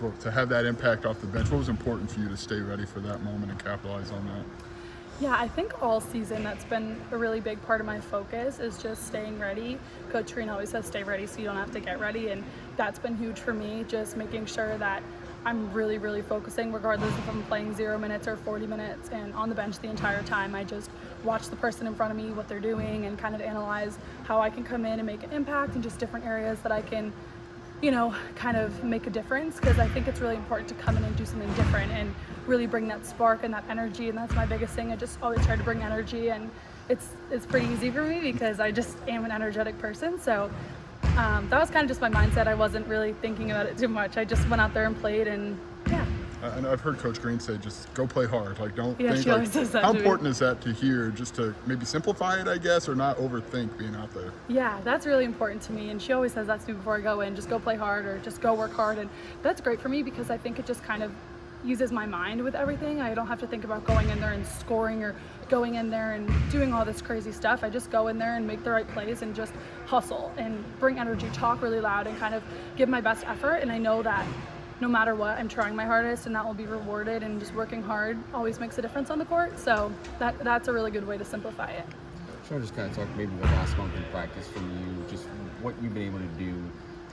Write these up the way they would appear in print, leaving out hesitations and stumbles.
well, to have that impact off the bench. What was important for you to stay ready for that moment and capitalize on that? Yeah, I think all season that's been a really big part of my focus is just staying ready. Coach Treen always says stay ready so you don't have to get ready, and that's been huge for me, just making sure that I'm really, really focusing regardless if I'm playing 0 minutes or 40 minutes and on the bench the entire time. I just watch the person in front of me, what they're doing, and kind of analyze how I can come in and make an impact in just different areas that I can, kind of make a difference, because I think it's really important to come in and do something different and really bring that spark and that energy, and that's my biggest thing. I just always try to bring energy, and it's pretty easy for me because I just am an energetic person. So that was kind of just my mindset. I wasn't really thinking about it too much. I just went out there and played, and yeah. I know I've heard Coach Green say, just go play hard. Like, don't Yeah, think. she always says that how to me. important is that to hear, just to maybe simplify it, I guess, or not overthink being out there? Yeah, that's really important to me, and she always says that to me before I go in, just go play hard or just go work hard, and that's great for me because I think it just kind of uses my mind with everything. I don't have to think about going in there and scoring or going in there and doing all this crazy stuff. I just go in there and make the right plays and just hustle and bring energy, talk really loud, and kind of give my best effort, and I know that no matter what, I'm trying my hardest, and that will be rewarded, and just working hard always makes a difference on the court. So that's a really good way to simplify it. Sure, just kind of talk maybe the last month in practice from you, just what you've been able to do.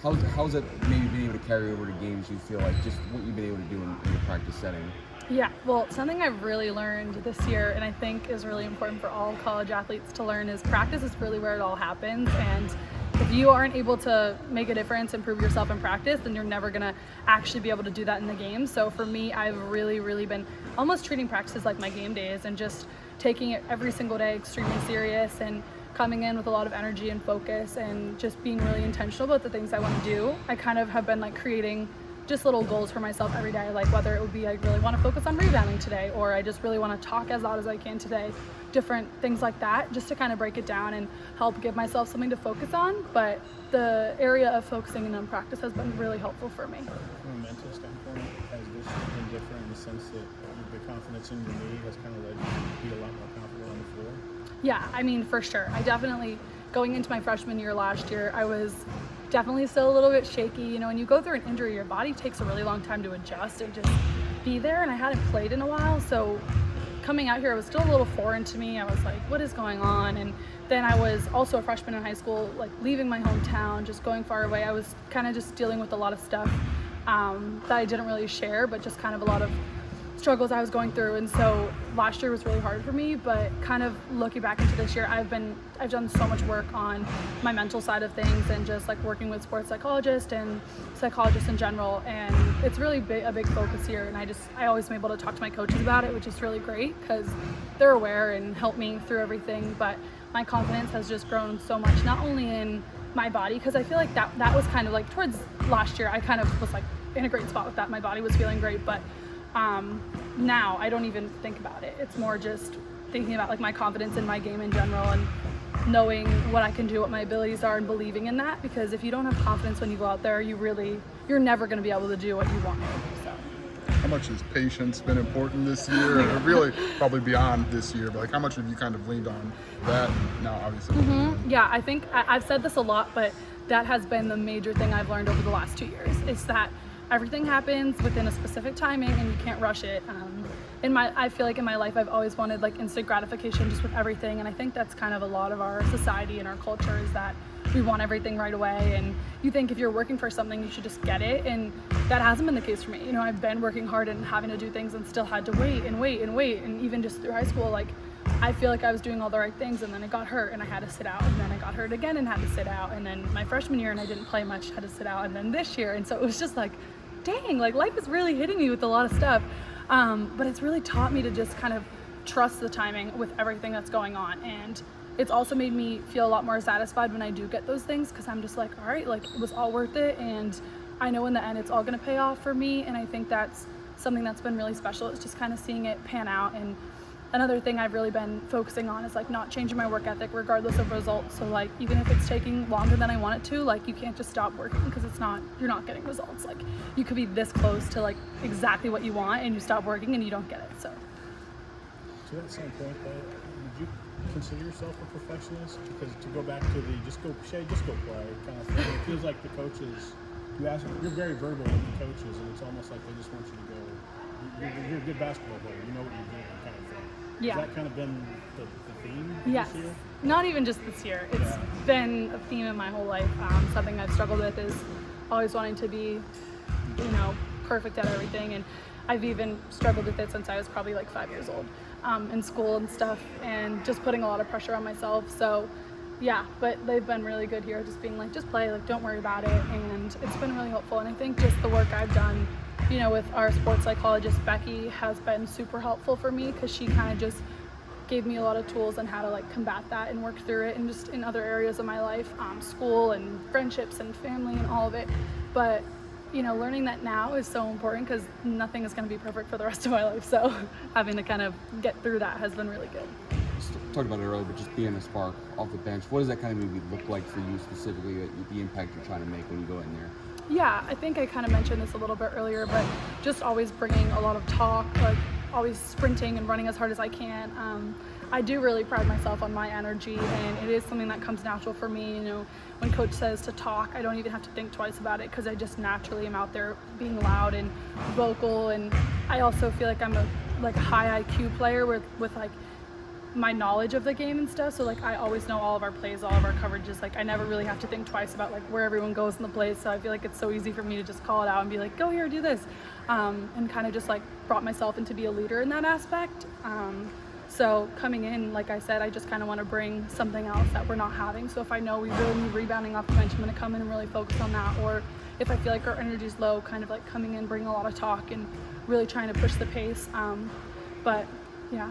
How's it maybe been able to carry over to games, you feel like, just what you've been able to do in the practice setting? Yeah, well, something I've really learned this year, and I think is really important for all college athletes to learn, is practice is really where it all happens. And if you aren't able to make a difference and prove yourself in practice, then you're never going to actually be able to do that in the game. So for me, I've really, really been almost treating practices like my game days and just taking it every single day extremely serious and coming in with a lot of energy and focus and just being really intentional about the things I want to do. I kind of have been like creating just little goals for myself every day, like whether it would be I really want to focus on rebounding today, or I just really want to talk as loud as I can today, different things like that, just to kind of break it down and help give myself something to focus on. But the area of focusing in on practice has been really helpful for me. From a mental standpoint, has this been different in the sense that the confidence in your knee has kind of led you to be a lot more confident on the floor? Yeah, I mean, for sure. I definitely, going into my freshman year last year, I was definitely still a little bit shaky. When you go through an injury, your body takes a really long time to adjust and just be there, and I hadn't played in a while, so coming out here, it was still a little foreign to me. I was like, what is going on? And then I was also a freshman in high school, like leaving my hometown, just going far away. I was kind of just dealing with a lot of stuff that I didn't really share, but just kind of a lot of struggles I was going through. And so last year was really hard for me, but kind of looking back into this year, I've done so much work on my mental side of things and just like working with sports psychologists and psychologists in general. And it's really a big focus here. And I always am able to talk to my coaches about it, which is really great because they're aware and help me through everything. But my confidence has just grown so much, not only in my body, because I feel like that was kind of like towards last year, I kind of was like in a great spot with that. My body was feeling great, but now I don't even think about it. It's more just thinking about like my confidence in my game in general and knowing what I can do, what my abilities are, and believing in that, because if you don't have confidence when you go out there, you're never going to be able to do what you want to. So How much has patience been important this year? Or really probably beyond this year, but like how much have you kind of leaned on that now, obviously? Yeah, I think I've said this a lot, but that has been the major thing I've learned over the last 2 years. It's that everything happens within a specific timing and you can't rush it. I feel like in my life I've always wanted like instant gratification just with everything, and I think that's kind of a lot of our society and our culture is that we want everything right away, and you think if you're working for something you should just get it, and that hasn't been the case for me. I've been working hard and having to do things and still had to wait, and even just through high school, like I feel like I was doing all the right things, and then I got hurt and I had to sit out, and then I got hurt again and had to sit out, and then my freshman year and I didn't play much, had to sit out, and then this year, and so it was just like, dang, like life is really hitting me with a lot of stuff. But it's really taught me to just kind of trust the timing with everything that's going on. And it's also made me feel a lot more satisfied when I do get those things, because I'm just like, all right, like it was all worth it. And I know in the end it's all going to pay off for me. And I think that's something that's been really special. It's just kind of seeing it pan out. And another thing I've really been focusing on is like not changing my work ethic regardless of results. So like even if it's taking longer than I want it to, like you can't just stop working because you're not getting results. Like you could be this close to like exactly what you want and you stop working and you don't get it. So to that same point though, would you consider yourself a perfectionist? Because to go back to the just go play kind of thing, it feels like the coaches you're very verbal with the coaches, and it's almost like they just want you to go. You're a good basketball player. You know what you're doing, kind of thing. Yeah. Has that kind of been the theme Yes. this year? Not even just this year. It's been a theme in my whole life. Something I've struggled with is always wanting to be, perfect at everything. And I've even struggled with it since I was probably like 5 years old, in school and stuff, and just putting a lot of pressure on myself. So, yeah, but they've been really good here, just being like, just play, like, don't worry about it. And it's been really helpful. And I think just the work I've done, with our sports psychologist, Becky, has been super helpful for me, because she kind of just gave me a lot of tools on how to like combat that and work through it, and just in other areas of my life, school and friendships and family and all of it. But learning that now is so important, because nothing is going to be perfect for the rest of my life. So having to kind of get through that has been really good. Talked about it earlier, but just being a spark off the bench, what does that kind of maybe look like for you specifically, the impact you're trying to make when you go in there? Yeah, I think I kind of mentioned this a little bit earlier, but just always bringing a lot of talk, like always sprinting and running as hard as I can. I do really pride myself on my energy, and it is something that comes natural for me. When coach says to talk, I don't even have to think twice about it, because I just naturally am out there being loud and vocal. And I also feel like I'm a high IQ player with like my knowledge of the game and stuff. So like I always know all of our plays, all of our coverages. Like I never really have to think twice about like where everyone goes in the plays. So I feel like it's so easy for me to just call it out and be like, go here, do this, and kind of just like brought myself into be a leader in that aspect. So coming in, like I said, I just kind of want to bring something else that we're not having. So if I know we really need rebounding off the bench, I'm going to come in and really focus on that. Or if I feel like our energy's low, kind of like coming in, bringing a lot of talk and really trying to push the pace. But yeah.